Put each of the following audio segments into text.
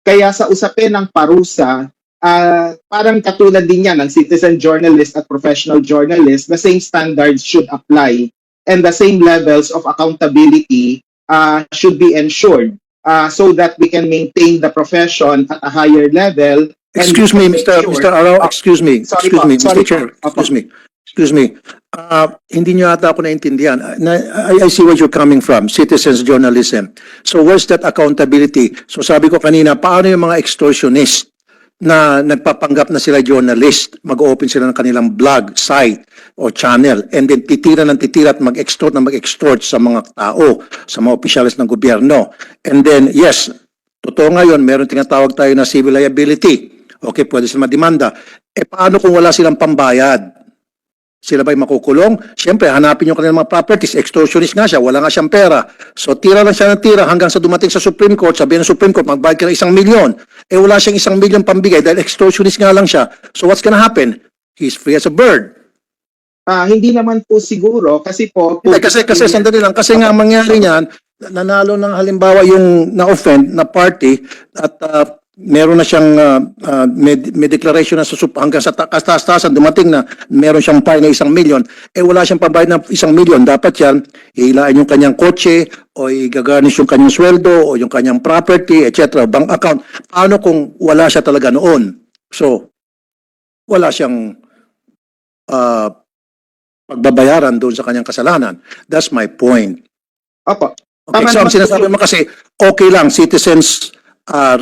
Kaya sa usapin ng parusa, parang katulad din yan ng citizen journalist at professional journalist, the same standards should apply and the same levels of accountability should be ensured so that we can maintain the profession at a higher level. Excuse me, Mr. Arao, excuse me, Sorry excuse po, me, sorry Mr. Chair, po. excuse me. Hindi nyo ata ako naintindihan. I see where you're coming from, citizens journalism. So where's that accountability? So sabi ko kanina, paano yung mga extortionist na nagpapanggap na sila journalist, mag-open sila ng kanilang blog, site, o channel, and then titira at mag-extort sa mga tao, sa mga opisyalis ng gobyerno. And then, yes, totoo ngayon, meron tinatawag tayo na civil liability. Okay, pwede sila mademanda. Paano kung wala silang pambayad? Sila ba'y makukulong? Siyempre, hanapin yung kanilang mga properties. Extortionist nga siya, wala nga siyang pera. So, tira lang siya ng tira hanggang sa dumating sa Supreme Court. Sabihin ng Supreme Court, magbayad ka ng 1 milyon. Wala siyang 1 milyon pambigay dahil extortionist nga lang siya. So, what's gonna happen? He's free as a bird. Hindi naman po siguro kasi po... Kasi sandali lang. Kasi nga mangyari niyan, nanalo ng halimbawa yung na-offend na party at meron na siyang may declaration na hanggang sa kataas-taasan dumating na meron siyang fine na 1 milyon, wala siyang pambayad ng 1 milyon, dapat yan hihilain yung kanyang kotse o i-garnish yung kanyang sweldo o yung kanyang property, etc., bank account. Paano kung wala siya talaga noon? So, wala siyang pagbabayaran doon sa kanyang kasalanan. That's my point. Opo. Okay, so ang sinasabi mo kasi okay lang, citizens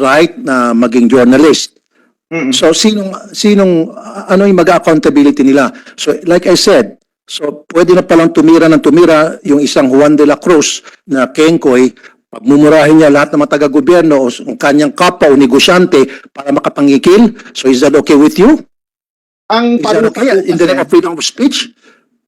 right na maging journalist. So ano yung mag-accountability nila? So like I said, so pwede na palang tumira yung isang Juan de la Cruz na Kengkoy, pagmumurahin niya lahat ng mga taga-gobyerno o kanyang kapwa o negosyante para makapangikil. So is that okay with you? Is that okay in the name of freedom of speech?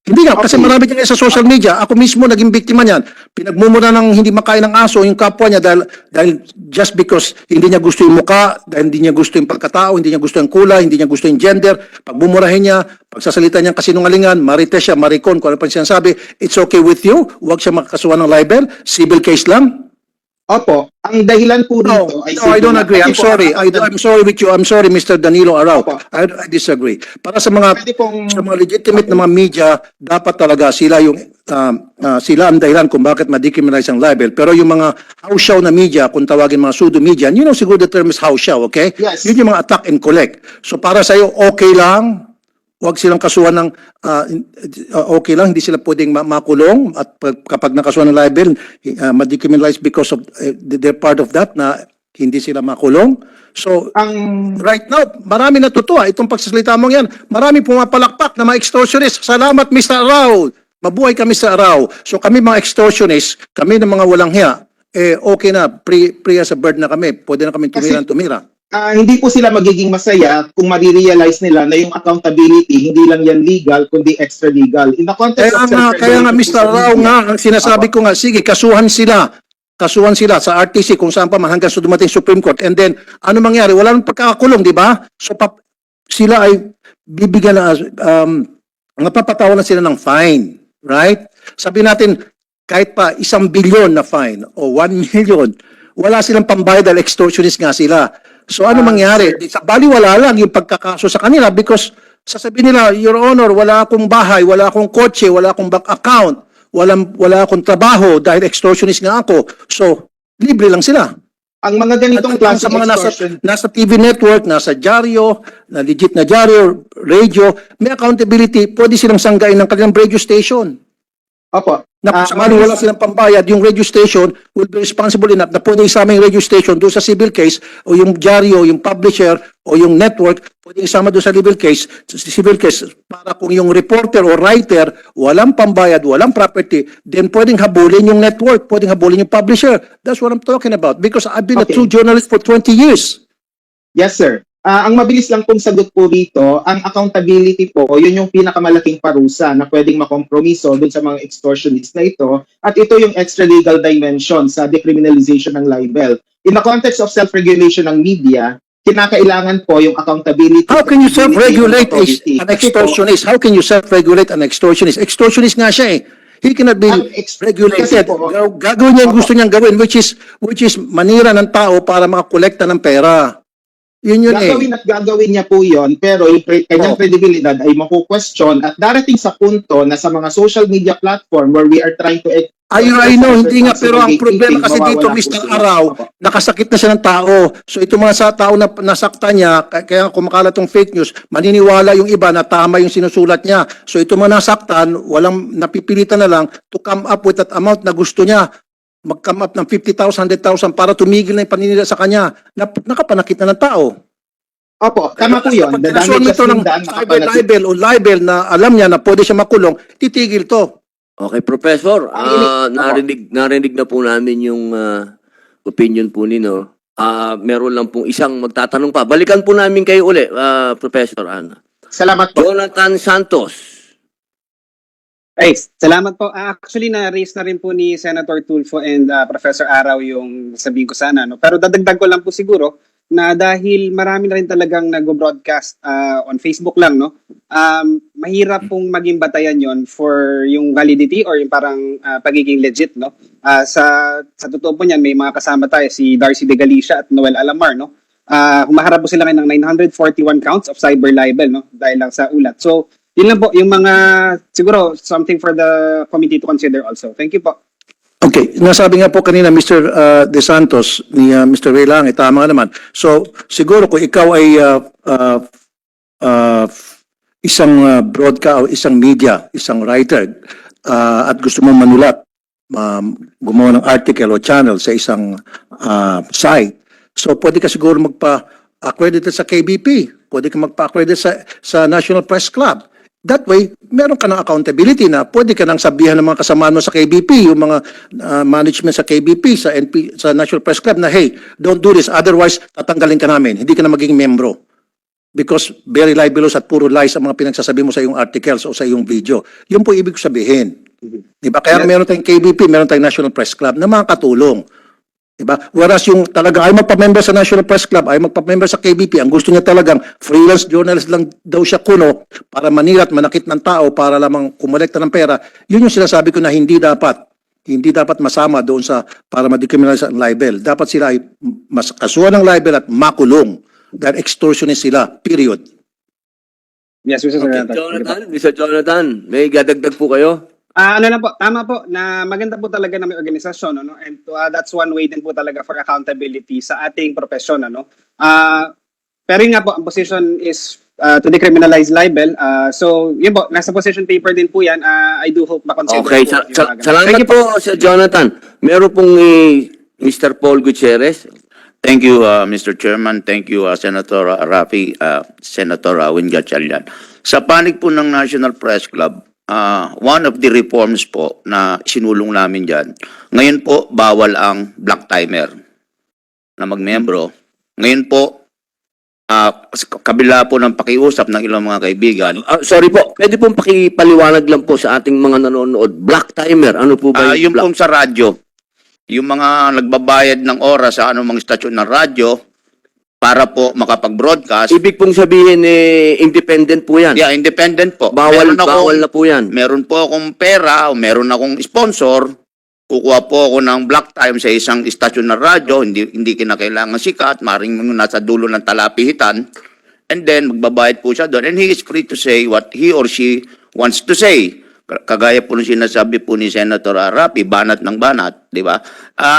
Hindi nga, kasi marami din sa social media. Ako mismo naging biktima niyan. Pinagmumura ng hindi makain ng aso yung kapwa niya dahil just because hindi niya gusto yung muka, dahil hindi niya gusto yung pagkatao, hindi niya gusto yung kulay, hindi niya gusto yung gender. Pagmumurahin niya, pagsasalita niya kasinungalingan, marites siya, maricon, kung ano pa sinasabi, it's okay with you? Huwag siya makakasuhan ng libel? Civil case lang? Opo. Ang dahilan po dito ay... No, I don't agree. I'm sorry. I'm sorry with you. I'm sorry, Mr. Danilo Arao. I disagree. Para sa mga legitimate na mga media, dapat talaga sila sila ang dahilan kung bakit ma-decriminalize ang libel. Pero yung mga house show na media, kung tawagin mga pseudo media, you know siguro the term is house show, okay? Yes. Yun yung mga attack and collect. So para sa'yo, okay lang, huwag silang kasuhan ng okay lang, hindi sila pwedeng makulong at kapag nakasuhan ng libel, ma-decriminalize because of they're part of that na hindi sila makulong. So, right now, marami natutuwa itong pagsasalita mo yan. Marami pumapalakpak na mga extortionist. Salamat, Mr. Arao. Mabuhay ka, Mr. Arao. So kami mga extortionist, kami ng mga walang hiya, okay na, free as a bird na kami. Pwede na kami tumira. Hindi po sila magiging masaya kung marirealize nila na yung accountability, hindi lang yan legal, kundi extra legal. In the context of kaya nga, Mr. Rao nga, ang sinasabi ko nga, sige, kasuhan sila sa RTC kung saan pa man hanggang sa dumating Supreme Court. And then, ano mangyari? Wala nang pagkakakulong, di ba? So, sila ay bibigyan na, napapatawan na sila ng fine. Right? Sabi natin, kahit pa 1 bilyon na fine o 1 million, wala silang pambayad dahil extortionist nga sila. So ano mangyari? Baliwala lang yung pagkakaso sa kanila because sasabihin nila, Your Honor, wala akong bahay, wala akong kotse, wala akong bank account, wala akong trabaho dahil extortionist nga ako. So, libre lang sila. Ang mga ganitong klase ng extortion, nasa TV network, nasa dyaryo, na legit na dyaryo, radio, may accountability, pwede silang sanggain ng kanilang radio station. Opo. Na kung wala silang pambayad, yung radio station will be responsible enough na pwede isama yung radio station doon sa civil case o yung dyaryo, yung publisher o yung network, pwede isama doon sa civil case para kung yung reporter o writer walang pambayad, walang property, then pwedeng habulin yung network, pwedeng habulin yung publisher. That's what I'm talking about because I've been a true journalist for 20 years. Yes, sir. Ang mabilis lang pong sagot po rito, ang accountability po, yun yung pinakamalaking parusa na pwedeng makompromiso dun sa mga extortionists na ito. At ito yung extra-legal dimension sa decriminalization ng libel. In the context of self-regulation ng media, kinakailangan po yung accountability. How can you self-regulate an extortionist? How can you self-regulate an extortionist? Extortionist nga siya eh. He cannot be regulated. Kasi po, Gagawin niya yung gusto niyang gawin, which is manira ng tao para makakolekta ng pera. Yun gagawin at gagawin niya po yon, pero yung kanyang credibility ay maku-question at darating sa punto na sa mga social media platform where we are trying to I know, hindi nga, pero ang responsible problema gatekeeping, kasi dito, mawawala po Mr. sila. Araw, Opo. nakasakit na siya ng tao. So ito mga tao na nasaktan niya, kaya kumakalat tong fake news, maniniwala yung iba na tama yung sinusulat niya. So ito mga nasaktan, walang napipilitan na lang to come up with that amount na gusto niya. Mag-come up ng 50,000, 100,000 para tumigil na yung paninira sa kanya. Nakapanakit na ng tao. Opo, tama po yun. The Kasuhan damages ito ng din done, cyber libel na alam niya na pwede siya makulong, titigil to. Okay, Professor, Ang narinig na po namin yung opinion po ninyo. Meron lang pong isang magtatanong pa. Balikan po namin kayo uli, Professor Ana. Salamat po. Jonathan Santos. Ay, salamat po. Actually, na-raise na rin po ni Senator Tulfo and Professor Araw yung sabihin ko sana. No? Pero dadagdag ko lang po siguro na dahil marami na rin talagang nag-broadcast on Facebook lang, no? Mahirap pong maging batayan yon for yung validity or yung parang pagiging legit, no? Sa totoo po niyan, may mga kasama tayo, si Darcy De Galicia at Noel Alamar, no? Humaharap po sila ngayon ng 941 counts of cyber libel, no? Dahil lang sa ulat. So, yun lang po, yung mga, siguro, something for the committee to consider also. Thank you po. Okay, nasabi nga po kanina Mr. De Santos ni Mr. Ray Lange, tama naman. So, siguro kung ikaw ay isang broadcast o isang media, isang writer, at gusto mo manulat, gumawa ng article o channel sa isang site, so pwede ka siguro magpa-accredit sa KBP, pwede ka magpa-accredit sa National Press Club. That way, meron ka ng accountability na pwede ka nang sabihan ng mga kasama mo sa KBP, yung mga management sa KBP, sa National Press Club na, hey, don't do this, otherwise tatanggalin ka namin, hindi ka na magiging membro. Because very libelous at puro lies ang mga pinagsasabi mo sa iyong articles o sa iyong video. Yun po ibig sabihin. Diba? Kaya meron tayong KBP, meron tayong National Press Club na mga katulong. Diba? Whereas yung talaga ay magpa-member sa National Press Club, ay magpa-member sa KBP, ang gusto niya talagang freelance journalist lang daw siya kuno para manira at manakit ng tao para lamang kumolekta ng pera, yun yung sinasabi ko na hindi dapat masama doon sa para ma-decriminalize ang libel. Dapat sila ay mas kasuhan ng libel at makulong dahil extortionist sila, period. Yes, Mr. Senator. Mr. Jonathan, may gadagdag po kayo? Ano lang po, tama po na maganda po talaga na may organisasyon, ano? And that's one way din po talaga for accountability sa ating profesyon, ano? Pero yun nga po, ang position is to decriminalize libel. So, yun po, nasa position paper din po yan. I do hope makonsider Okay, po yung mga ganun. salamat po, Sir Jonathan. Meron pong Mr. Paul Gutierrez. Thank you, Mr. Chairman. Thank you, Senator Rafi, Senator Win Gatchalian. Sa panig po ng National Press Club, one of the reforms po na sinulong namin dyan, ngayon po bawal ang black timer na magmembro. Ngayon po, kabila po ng pakiusap ng ilang mga kaibigan, Sorry po, pwede pong pakipaliwanag lang po sa ating mga nanonood. Black timer, ano po ba yung black? pong sa radyo, yung mga nagbabayad ng oras sa anumang istasyon ng radyo para po makapag-broadcast. Ibig pong sabihin, independent po yan. Yeah, independent po. Bawal na po yan. Meron po akong pera o meron akong sponsor, kukuha po ako ng block time sa isang istasyon ng radyo, hindi kinakailangan sikat, maring nasa dulo ng talapihitan, and then magbabayad po siya doon, and he is free to say what he or she wants to say. Kagaya po ng sinasabi po ni Senator Rapi, banat ng banat, di ba?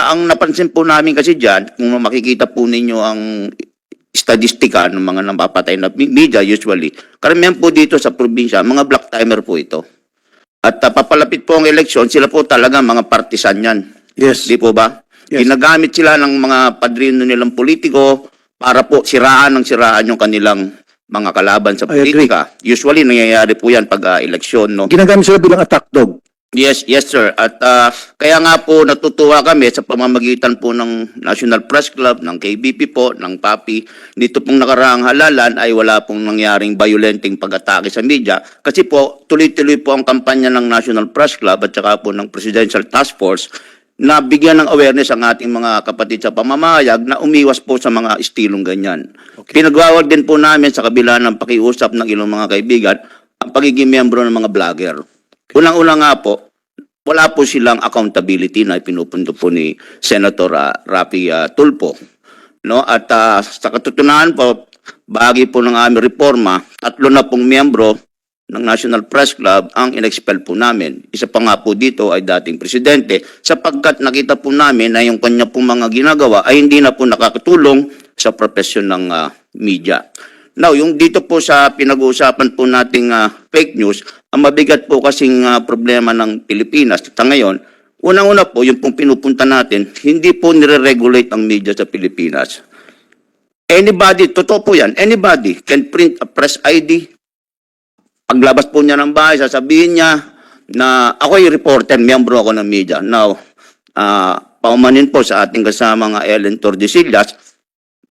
Ang napansin po namin kasi dyan, kung makikita po ninyo ang statistika ng mga napapatay na media usually, karamihan po dito sa probinsya, mga black timer po ito. At papalapit po ang eleksyon, sila po talaga mga partisan yan. Yes. Di po ba? Yes. Ginagamit sila ng mga padrino nilang politiko para po siraan yung kanilang mga kalaban sa I agree. politika. Usually, nangyayari po yan pag eleksyon, no? Ginagamit sila bilang attack dog. Yes, sir. At kaya nga po natutuwa kami sa pamamagitan po ng National Press Club, ng KBP po, ng PAPI. Dito pong nakaraang halalan ay wala pong nangyaring violenting pag-atake sa media. Kasi po, tuloy-tuloy po ang kampanya ng National Press Club at saka po ng Presidential Task Force na bigyan ng awareness ang ating mga kapatid sa pamamayag na umiwas po sa mga estilong ganyan. Okay. Pinagwawag din po namin sa kabila ng pakiusap ng ilang mga kaibigan ang pagiging miyembro ng mga vlogger. Unang-una nga po, wala po silang accountability na pinupunto po ni Senator Raffy Tulfo. No? At sa katutunan po, bahagi po ng aming reforma, 3 na pong miyembro ng National Press Club ang in-expel po namin. Isa pa nga po dito ay dating presidente sapagkat nakita po namin na yung kanya pong mga ginagawa ay hindi na po nakakatulong sa profesyon ng media. Now, yung dito po sa pinag-uusapan po nating fake news, ang mabigat po kasing problema ng Pilipinas sa ngayon, unang-una po, yung pong pinupunta natin, hindi po nire-regulate ang media sa Pilipinas. Anybody, totoo po yan, anybody can print a press ID. Paglabas po niya ng bahay, sasabihin niya na ako yung reporter, miyembro ako ng media. Now, paumanin po sa ating kasama Ellen Tordesillas,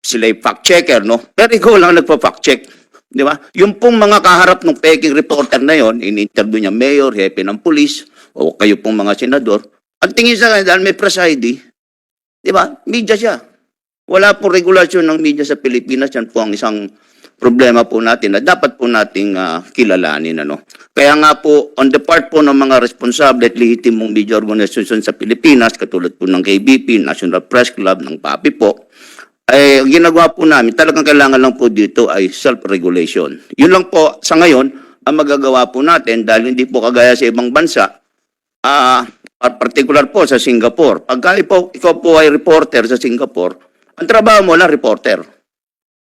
sila yung fact-checker, no? Pero ikaw lang nagpa-fact check, di ba? Yung pong mga kaharap ng peking reporter na yon, in-interview niya mayor, hepe ng pulis, o kayo pong mga senador, ang tingin sa kanya, dahil may press ID, di ba? Media siya. Wala po regulasyon ng media sa Pilipinas, yan po ang isang problema po natin na dapat po nating kilalanin. Ano? Kaya nga po, on the part po ng mga responsable at lehitimong media organization sa Pilipinas, katulad po ng KBP, National Press Club, ng PAPI po, ay ginagawa po namin, talagang kailangan lang po dito ay self-regulation. Yun lang po sa ngayon, ang magagawa po natin dahil hindi po kagaya sa ibang bansa, particular po sa Singapore. Pagka ikaw po ay reporter sa Singapore, ang trabaho mo lang reporter.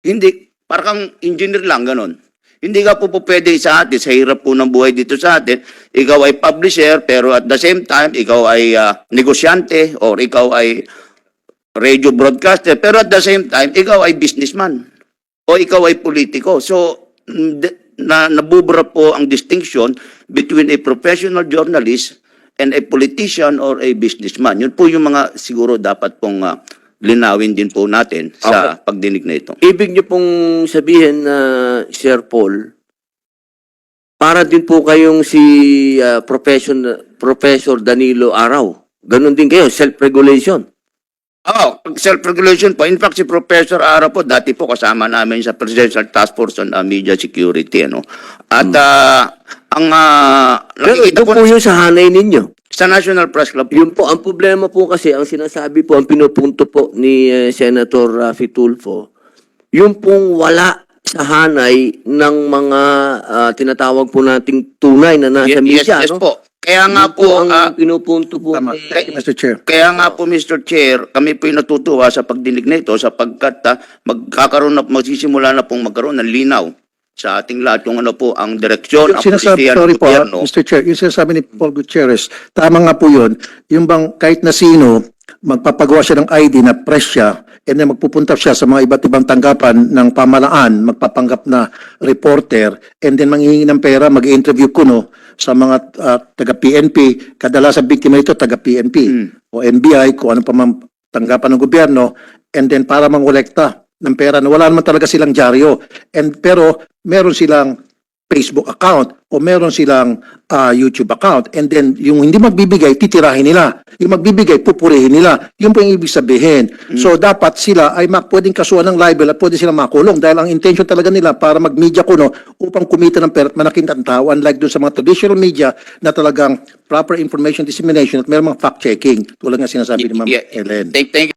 Hindi, parang engineer lang, ganon. Hindi ka po pwede sa atin, sa hirap po ng buhay dito sa atin, ikaw ay publisher, pero at the same time, ikaw ay negosyante, or ikaw ay radio broadcaster, pero at the same time, ikaw ay businessman, o ikaw ay politiko. So, nabubura po ang distinction between a professional journalist and a politician or a businessman. Yun po yung mga siguro dapat pong linawin din po natin sa pagdinig na ito. Ibig niyo pong sabihin na Sir Paul, para din po kayong si Professor Danilo Araw. Ganon din kayo, self-regulation. Self-regulation po. In fact, si Professor Araw po, dati po kasama namin sa Presidential Task Force on Media Security. Ano? At Pero ito po yung sa hanay ninyo. sa National Press Club, Yun po, ang problema po kasi, ang sinasabi po, ang pinupunto po ni Senator Raffy Tulfo, yung pong wala sa hanay ng mga tinatawag po nating tunay na nasa media. yes no? po. Kaya nga Yun po, ang pinupunto po. Tama. ni- Mr. Chair. kaya nga po, Mr. Chair, kami po natutuwa sa pagdinig na ito sapagkat magsisimula na pong magkaroon ng linaw sa ating lahat kung ano po ang direksyon, ang Sinasabi, posisyon sorry ng po, gobyerno. Mr. Chair, yung sinasabi ni Paul Gutierrez, tama nga po yun, yung bang kahit na sino, magpapagawa siya ng ID na press siya, and then magpupunta siya sa mga iba't ibang tanggapan ng pamalaan, magpapanggap na reporter, and then manghihingi ng pera, mag-interview kuno sa mga taga-PNP, kadalasan biktima ito taga-PNP, o NBI, kung ano pa mang tanggapan ng gobyerno, and then para mangolekta ng pera na wala naman talaga silang dyaryo. Pero meron silang Facebook account o meron silang YouTube account. And then yung hindi magbibigay, titirahin nila. Yung magbibigay, pupurihin nila. Yun po yung ibig sabihin. So dapat sila ay pwedeng kasuhan ng libel at pwede silang makulong dahil ang intention talaga nila para mag-media kuno upang kumita ng pera at malaking tao. Unlike dun sa mga traditional media na talagang proper information dissemination at meron mga fact-checking tulad nga sinasabi ni Ma'am Ellen. Thank you.